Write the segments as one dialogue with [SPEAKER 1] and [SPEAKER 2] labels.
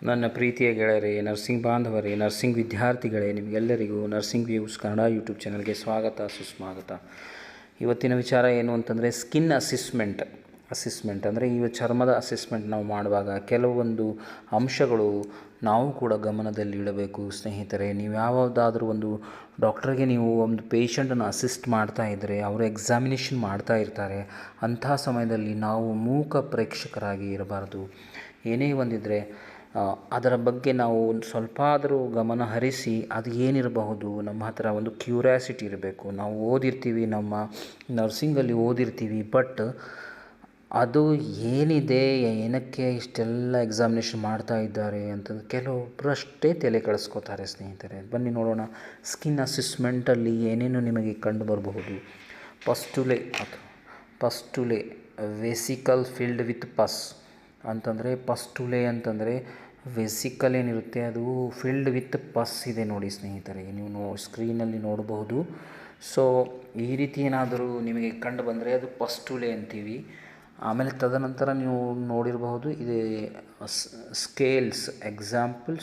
[SPEAKER 1] ನನ್ನ ಪ್ರೀತಿಯ ಗೆಳೆಯರೇ, ನರ್ಸಿಂಗ್ ಬಾಂಧವರೇ, ನರ್ಸಿಂಗ್ ವಿದ್ಯಾರ್ಥಿಗಳೇ, ನಿಮಗೆಲ್ಲರಿಗೂ ನರ್ಸಿಂಗ್ ವ್ಯೂಸ್ ಕನ್ನಡ ಯೂಟ್ಯೂಬ್ ಚಾನಲ್ಗೆ ಸ್ವಾಗತ ಸುಸ್ವಾಗತ. ಇವತ್ತಿನ ವಿಚಾರ ಏನು ಅಂತಂದರೆ ಸ್ಕಿನ್ ಅಸಿಸ್ಮೆಂಟ್ ಅಂದರೆ ಈ ಚರ್ಮದ ಅಸಿಸ್ಮೆಂಟ್ ನಾವು ಮಾಡುವಾಗ ಕೆಲವೊಂದು ಅಂಶಗಳು ನಾವು ಕೂಡ ಗಮನದಲ್ಲಿ ಇಡಬೇಕು ಸ್ನೇಹಿತರೆ. ನೀವು ಯಾವುದಾದ್ರೂ ಒಂದು ಡಾಕ್ಟ್ರಿಗೆ ನೀವು ಒಂದು ಪೇಷಂಟನ್ನು ಅಸಿಸ್ಟ್ ಮಾಡ್ತಾ ಇದ್ದರೆ, ಅವರು ಎಕ್ಸಾಮಿನೇಷನ್ ಮಾಡ್ತಾ ಇರ್ತಾರೆ. ಅಂಥ ಸಮಯದಲ್ಲಿ ನಾವು ಮೂಕ ಪ್ರೇಕ್ಷಕರಾಗಿ ಇರಬಾರ್ದು. ಏನೇ ಒಂದಿದ್ದರೆ ಅದರ ಬಗ್ಗೆ ನಾವು ಸ್ವಲ್ಪ ಆದರೂ ಗಮನ ಹರಿಸಿ ಅದು ಏನಿರಬಹುದು ನಮ್ಮ ಹತ್ರ ಒಂದು ಕ್ಯೂರಿಯಾಸಿಟಿ ಇರಬೇಕು. ನಾವು ಓದಿರ್ತೀವಿ, ನಮ್ಮ ನರ್ಸಿಂಗಲ್ಲಿ ಓದಿರ್ತೀವಿ, ಬಟ್ ಅದು ಏನಿದೆ, ಏನಕ್ಕೆ ಇಷ್ಟೆಲ್ಲ ಎಕ್ಸಾಮಿನೇಷನ್ ಮಾಡ್ತಾ ಇದ್ದಾರೆ ಅಂತಂದು ಕೆಲವೊಬ್ಬರು ಅಷ್ಟೇ ತಲೆ ಕೆಡಿಸ್ಕೋತಾರೆ ಸ್ನೇಹಿತರೆ. ಬನ್ನಿ ನೋಡೋಣ ಸ್ಕಿನ್ ಅಸಿಸ್ಮೆಂಟಲ್ಲಿ ಏನೇನು ನಿಮಗೆ ಕಂಡು ಬರಬಹುದು. ಪಸ್ಟುಲೆ ವೆಸಿಕಲ್ ಫಿಲ್ಡ್ ವಿತ್ ಪಸ್ ಅಂತಂದರೆ, ಪಸ್ಟುಲೆ ಅಂತಂದರೆ ವೆಸಿಕಲ್ ಏನಿರುತ್ತೆ ಅದು ಫಿಲ್ಡ್ ವಿತ್ ಪಸ್ ಇದೆ ನೋಡಿ ಸ್ನೇಹಿತರೆ, ನೀವು ಸ್ಕ್ರೀನಲ್ಲಿ ನೋಡಬಹುದು. ಸೊ ಈ ರೀತಿ ಏನಾದರೂ ನಿಮಗೆ ಕಂಡು ಬಂದರೆ ಅದು ಪಸ್ಟುಲೆ ಅಂತೀವಿ. ಆಮೇಲೆ ತದನಂತರ ನೀವು ನೋಡಿರಬಹುದು ಇದೆ ಸ್ಕೇಲ್ಸ್, ಎಕ್ಸಾಂಪಲ್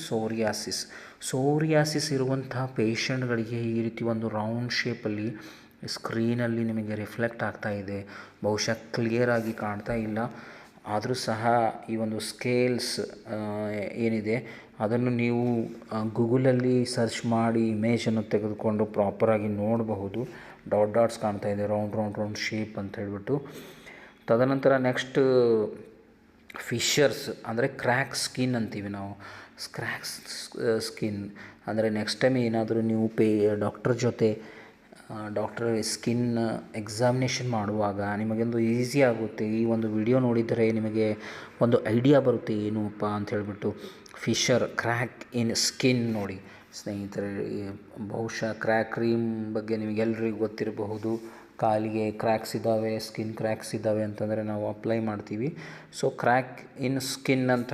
[SPEAKER 1] ಸೋರಿಯಾಸಿಸ್ ಇರುವಂತಹ ಪೇಷಂಟ್ಗಳಿಗೆ ಈ ರೀತಿ ಒಂದು ರೌಂಡ್ ಶೇಪಲ್ಲಿ ಸ್ಕ್ರೀನಲ್ಲಿ ನಿಮಗೆ ರಿಫ್ಲೆಕ್ಟ್ ಆಗ್ತಾ ಇದೆ. ಬಹುಶಃ ಕ್ಲಿಯರಾಗಿ ಕಾಣ್ತಾ ಇಲ್ಲ, ಆದರೂ ಸಹ ಈ ಒಂದು ಸ್ಕೇಲ್ಸ್ ಏನಿದೆ ಅದನ್ನು ನೀವು ಗೂಗಲಲ್ಲಿ ಸರ್ಚ್ ಮಾಡಿ ಇಮೇಜನ್ನು ತೆಗೆದುಕೊಂಡು ಪ್ರಾಪರಾಗಿ ನೋಡಬಹುದು. ಡಾಟ್ಸ್ ಕಾಣ್ತಾ ಇದೆ, ರೌಂಡ್ ಶೇಪ್ ಅಂತ ಹೇಳ್ಬಿಟ್ಟು. ತದನಂತರ ನೆಕ್ಸ್ಟ್ ಫಿಶರ್ಸ್ ಅಂದರೆ ಕ್ರ್ಯಾಕ್ ಸ್ಕಿನ್ ಅಂತೀವಿ ನಾವು. ಕ್ರ್ಯಾಕ್ ಸ್ಕಿನ್ ಅಂದರೆ ನೆಕ್ಸ್ಟ್ ಟೈಮ್ ಏನಾದರೂ ನೀವು ಡಾಕ್ಟರ್ ಸ್ಕಿನ್ ಎಕ್ಸಾಮಿನೇಷನ್ ಮಾಡುವಾಗ ನಿಮಗೊಂದು ಈಸಿ ಆಗುತ್ತೆ. ಈ ಒಂದು ವಿಡಿಯೋ ನೋಡಿದರೆ ನಿಮಗೆ ಒಂದು ಐಡಿಯಾ ಬರುತ್ತೆ ಏನೂಪ್ಪ ಅಂತ ಹೇಳಿಬಿಟ್ಟು. ಫಿಶರ್, ಕ್ರ್ಯಾಕ್ ಇನ್ ಸ್ಕಿನ್ ನೋಡಿ ಸ್ನೇಹಿತರೆ. ಬಹುಶಃ ಕ್ರ್ಯಾಕ್ ಕ್ರೀಮ್ ಬಗ್ಗೆ ನಿಮಗೆಲ್ಲರಿಗೂ ಗೊತ್ತಿರಬಹುದು. ಕಾಲಿಗೆ ಕ್ರ್ಯಾಕ್ಸ್ ಇದ್ದಾವೆ, ಸ್ಕಿನ್ ಕ್ರ್ಯಾಕ್ಸ್ ಇದ್ದಾವೆ ಅಂತಂದರೆ ನಾವು ಅಪ್ಲೈ ಮಾಡ್ತೀವಿ. ಸೊ ಕ್ರ್ಯಾಕ್ ಇನ್ ಸ್ಕಿನ್ ಅಂತ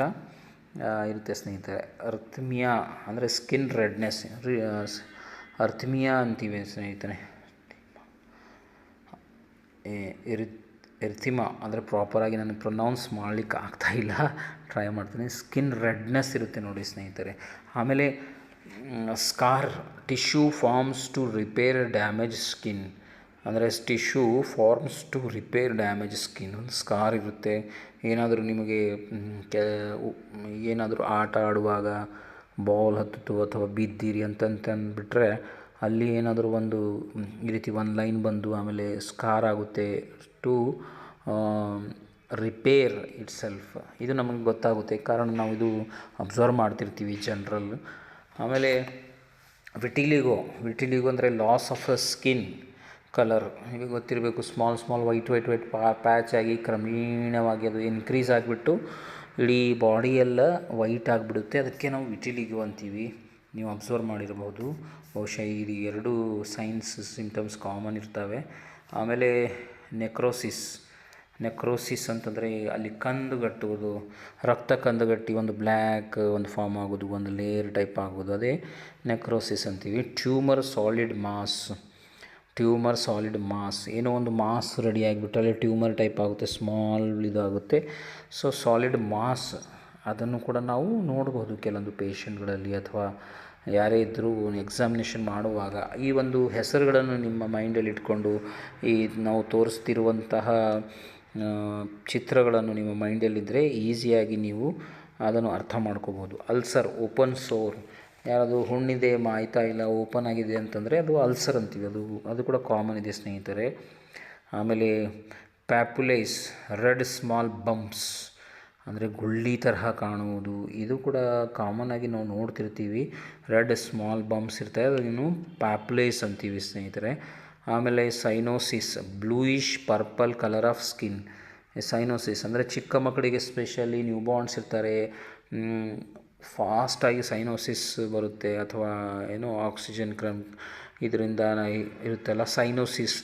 [SPEAKER 1] ಇರುತ್ತೆ ಸ್ನೇಹಿತರೆ. ಅರ್ಥಮಿಯಾ ಅಂದರೆ ಸ್ಕಿನ್ ರೆಡ್ನೆಸ್, ಅರ್ಥಮಿಯಾ ಅಂತೀವಿ ಸ್ನೇಹಿತರೆ. ಎರ್ಥಿಮಾ ಅಂದರೆ ಪ್ರಾಪರಾಗಿ ನಾನು ಪ್ರೊನೌನ್ಸ್ ಮಾಡಲಿಕ್ಕೆ ಆಗ್ತಾಯಿಲ್ಲ, ಟ್ರೈ ಮಾಡ್ತೀನಿ. ಸ್ಕಿನ್ ರೆಡ್ನೆಸ್ ಇರುತ್ತೆ ನೋಡಿ ಸ್ನೇಹಿತರೆ. ಆಮೇಲೆ scar, tissue forms to repair damage skin ಅಂದರೆ ಒಂದು ಸ್ಕಾರ್ ಇರುತ್ತೆ. ಏನಾದರೂ ನಿಮಗೆ ಏನಾದರೂ ಆಟ ಆಡುವಾಗ ಬಾಲ್ ಹತ್ತಿತು ಅಥವಾ ಬಿದ್ದಿರಿ ಅಂತಂದುಬಿಟ್ರೆ ಅಲ್ಲಿ ಏನಾದರೂ ಒಂದು ಈ ರೀತಿ ಒಂದು ಲೈನ್ ಬಂದು ಆಮೇಲೆ ಸ್ಕಾರ್ ಆಗುತ್ತೆ. ಟು ರಿಪೇರ್ ಇಟ್ ಸೆಲ್ಫ್, ಇದು ನಮಗೆ ಗೊತ್ತಾಗುತ್ತೆ, ಕಾರಣ ನಾವು ಇದು ಅಬ್ಸರ್ವ್ ಮಾಡ್ತಿರ್ತೀವಿ ಜನರಲ್. ಆಮೇಲೆ ವಿಟಿಲಿಗೋ ಅಂದರೆ ಲಾಸ್ ಆಫ್ ಸ್ಕಿನ್ ಕಲರ್. ನಿಮಗೆ ಗೊತ್ತಿರಬೇಕು, ಸ್ಮಾಲ್ ವೈಟ್ ಪ್ಯಾಚ್ ಆಗಿ ಕ್ರಮೇಣವಾಗಿ ಅದು ಇನ್ಕ್ರೀಸ್ ಆಗಿಬಿಟ್ಟು ಇಡೀ ಬಾಡಿ ಎಲ್ಲ ವೈಟ್ ಆಗಿಬಿಡುತ್ತೆ. ಅದಕ್ಕೆ ನಾವು ವಿಟಿಲಿಗೋ ಅಂತೀವಿ. ನೀವು ಅಬ್ಸರ್ವ್ ಮಾಡಿರಬಹುದು. ಬಹುಶಃ ಈ ಎರಡು ಸಿಂಟಮ್ಸ್ ಕಾಮನ್ ಇರ್ತವೆ. ಆಮೇಲೆ ನೆಕ್ರೋಸಿಸ್ ಅಂತಂದರೆ ಅಲ್ಲಿ ಕಂದುಗಟ್ಟುವುದು, ರಕ್ತ ಕಂದುಗಟ್ಟಿ ಒಂದು ಬ್ಲ್ಯಾಕ್ ಒಂದು ಫಾರ್ಮ್ ಆಗೋದು, ಒಂದು ಲೇಯರ್ ಟೈಪ್ ಆಗೋದು, ಅದೇ ನೆಕ್ರೋಸಿಸ್ ಅಂತೀವಿ. ಟ್ಯೂಮರ್ ಸಾಲಿಡ್ ಮಾಸ್ ಏನೋ ಒಂದು ಮಾಸ್ ರೆಡಿ ಆಗಿಬಿಟ್ಟು ಅಲ್ಲಿ ಟ್ಯೂಮರ್ ಟೈಪ್ ಆಗುತ್ತೆ, ಸ್ಮಾಲ್ ಇದಾಗುತ್ತೆ. ಸೊ ಸಾಲಿಡ್ ಮಾಸ್ ಅದನ್ನು ಕೂಡ ನಾವು ನೋಡ್ಬೋದು ಕೆಲವೊಂದು ಪೇಷಂಟ್ಗಳಲ್ಲಿ, ಅಥವಾ ಯಾರೇ ಇದ್ದರೂ ಎಕ್ಸಾಮಿನೇಷನ್ ಮಾಡುವಾಗ ಈ ಒಂದು ಹೆಸರುಗಳನ್ನು ನಿಮ್ಮ ಮೈಂಡಲ್ಲಿ ಇಟ್ಕೊಂಡು ಈ ನಾವು ತೋರಿಸ್ತಿರುವಂತಹ ಚಿತ್ರಗಳನ್ನು ನಿಮ್ಮ ಮೈಂಡಲ್ಲಿದ್ದರೆ ಈಸಿಯಾಗಿ ನೀವು ಅದನ್ನು ಅರ್ಥ ಮಾಡ್ಕೋಬೋದು. ಅಲ್ಸರ್, ಓಪನ್ ಸೋರ್, ಯಾರಾದರೂ ಹುಣ್ಣಿದೆ ಮಾಯ್ತಾ ಇಲ್ಲ, ಓಪನ್ ಆಗಿದೆ ಅಂತಂದರೆ ಅದು ಅಲ್ಸರ್ ಅಂತೀವಿ. ಅದು ಕೂಡ ಕಾಮನ್ ಇದೆ ಸ್ನೇಹಿತರೆ. ಆಮೇಲೆ ಪ್ಯಾಪುಲೈಸ್, ರೆಡ್ ಸ್ಮಾಲ್ ಬಂಪ್ಸ್ ಅಂದರೆ ಗುಳ್ಳಿ ತರಹ ಕಾಣುವುದು, ಇದು ಕೂಡ ಕಾಮನ್ ಆಗಿ ನಾವು ನೋಡ್ತಿರ್ತೀವಿ. ರೆಡ್ ಸ್ಮಾಲ್ ಬಂಪ್ಸ್ ಇರ್ತವೆ, ಅದನ್ನು ಪ್ಯಾಪುಲೈಸ್ ಅಂತೀವಿ ಸ್ನೇಹಿತರೆ. ಆಮೇಲೆ cyanosis, bluish purple colour of skin. Cyanosis ಅಂದರೆ ಚಿಕ್ಕ ಮಕ್ಕಳಿಗೆ ಎಸ್ಪೆಷಲಿ ನ್ಯೂ ಬಾರ್ನ್ಸ್ ಇರ್ತಾರೆ, ಫಾಸ್ಟಾಗಿ ಸೈನೋಸಿಸ್ ಬರುತ್ತೆ, ಅಥವಾ ಏನೋ ಆಕ್ಸಿಜನ್ ಇದರಿಂದ ಇರುತ್ತಲ್ಲ ಸೈನೋಸಿಸ್.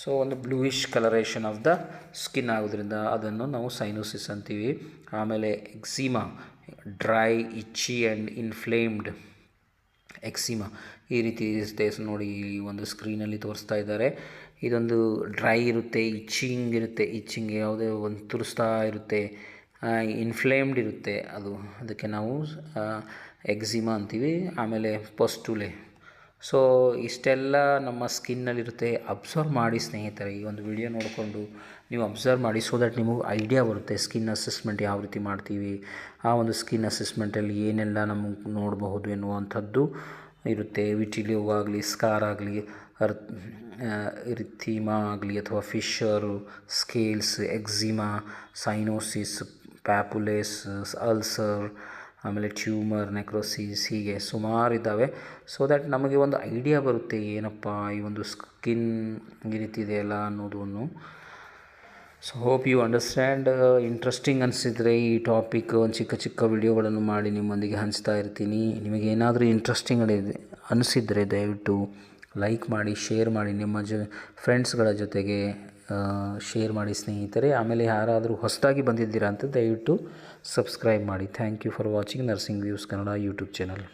[SPEAKER 1] ಸೊ ಒಂದು bluish colouration of the skin ಆಗೋದ್ರಿಂದ ಅದನ್ನು ನಾವು ಸೈನೋಸಿಸ್ ಅಂತೀವಿ. ಆಮೇಲೆ eczema, dry, ಇಚ್ಚಿ and inflamed eczema ಈ ರೀತಿ ಇರುತ್ತೆ ನೋಡಿ. ಈ ಒಂದು ಸ್ಕ್ರೀನಲ್ಲಿ ತೋರಿಸ್ತಾ ಇದ್ದಾರೆ. ಇದೊಂದು ಡ್ರೈ ಇರುತ್ತೆ, ಇಚ್ಚಿಂಗ್ ಯಾವುದೇ ಒಂದು ತುರಿಸ್ತಾ ಇರುತ್ತೆ. ಇನ್ಫ್ಲೇಮ್ಡ್ ಇರುತ್ತೆ ಅದಕ್ಕೆ ನಾವು ಎಕ್ಸಿಮಾ ಅಂತೀವಿ. ಆಮೇಲೆ ಪಸ್ಟುಲೆ. ಸೊ ಇಷ್ಟೆಲ್ಲ ನಮ್ಮ ಸ್ಕಿನ್ನಲ್ಲಿರುತ್ತೆ. ಅಬ್ಸರ್ವ್ ಮಾಡಿ ಸ್ನೇಹಿತರೆ, ಈ ಒಂದು ವಿಡಿಯೋ ನೋಡಿಕೊಂಡು ನೀವು ಅಬ್ಸರ್ವ್ ಮಾಡಿ, ಸೊ ದಟ್ ನಿಮಗೆ ಐಡಿಯಾ ಬರುತ್ತೆ ಸ್ಕಿನ್ ಅಸೆಸ್ಮೆಂಟ್ ಯಾವ ರೀತಿ ಮಾಡ್ತೀವಿ, ಆ ಒಂದು ಸ್ಕಿನ್ ಅಸೆಸ್ಮೆಂಟಲ್ಲಿ ಏನೆಲ್ಲ ನಮಗೆ ನೋಡಬಹುದು ಎನ್ನುವಂಥದ್ದು ಇರುತ್ತೆ. ವಿಟಿಲಿಯೋ ಆಗಲಿ, ಸ್ಕಾರ್ ಆಗಲಿ, ರಿಥೀಮಾ ಆಗಲಿ ಅಥವಾ fisher, scales, eczema, cyanosis, ಪ್ಯಾಪುಲೇಸ್, ulcer, ಆಮೇಲೆ ಟ್ಯೂಮರ್, ನೆಕ್ರೋಸಿಸ್, ಹೀಗೆ ಸುಮಾರು ಇದ್ದಾವೆ. ಸೊ ದ್ಯಾಟ್ ನಮಗೆ ಒಂದು ಐಡಿಯಾ ಬರುತ್ತೆ ಏನಪ್ಪ ಈ ಒಂದು ಸ್ಕಿನ್ ಈ ರೀತಿ ಇದೆಯಲ್ಲ ಅನ್ನೋದನ್ನು. So hope you understand. Interesting ಅನಿಸಿದರೆ ಈ ಟಾಪಿಕ್ ಒಂದು ಚಿಕ್ಕ ಚಿಕ್ಕ ವಿಡಿಯೋಗಳನ್ನು ಮಾಡಿ ನಿಮ್ಮೊಂದಿಗೆ ಹಂಚ್ತಾ ಇರ್ತೀನಿ. ನಿಮಗೇನಾದರೂ ಇಂಟ್ರೆಸ್ಟಿಂಗ್ ಅನಿಸಿದರೆ ದಯವಿಟ್ಟು ಲೈಕ್ ಮಾಡಿ, ಶೇರ್ ಮಾಡಿ, ನಿಮ್ಮ ಫ್ರೆಂಡ್ಸ್ಗಳ ಜೊತೆಗೆ ಶೇರ್ ಮಾಡಿ ಸ್ನೇಹಿತರೆ. ಆಮೇಲೆ ಯಾರಾದರೂ ಹೊಸದಾಗಿ ಬಂದಿದ್ದೀರಾ ಅಂತ ದಯವಿಟ್ಟು ಸಬ್ಸ್ಕ್ರೈಬ್ ಮಾಡಿ. Thank you for watching nursing views Kannada YouTube channel.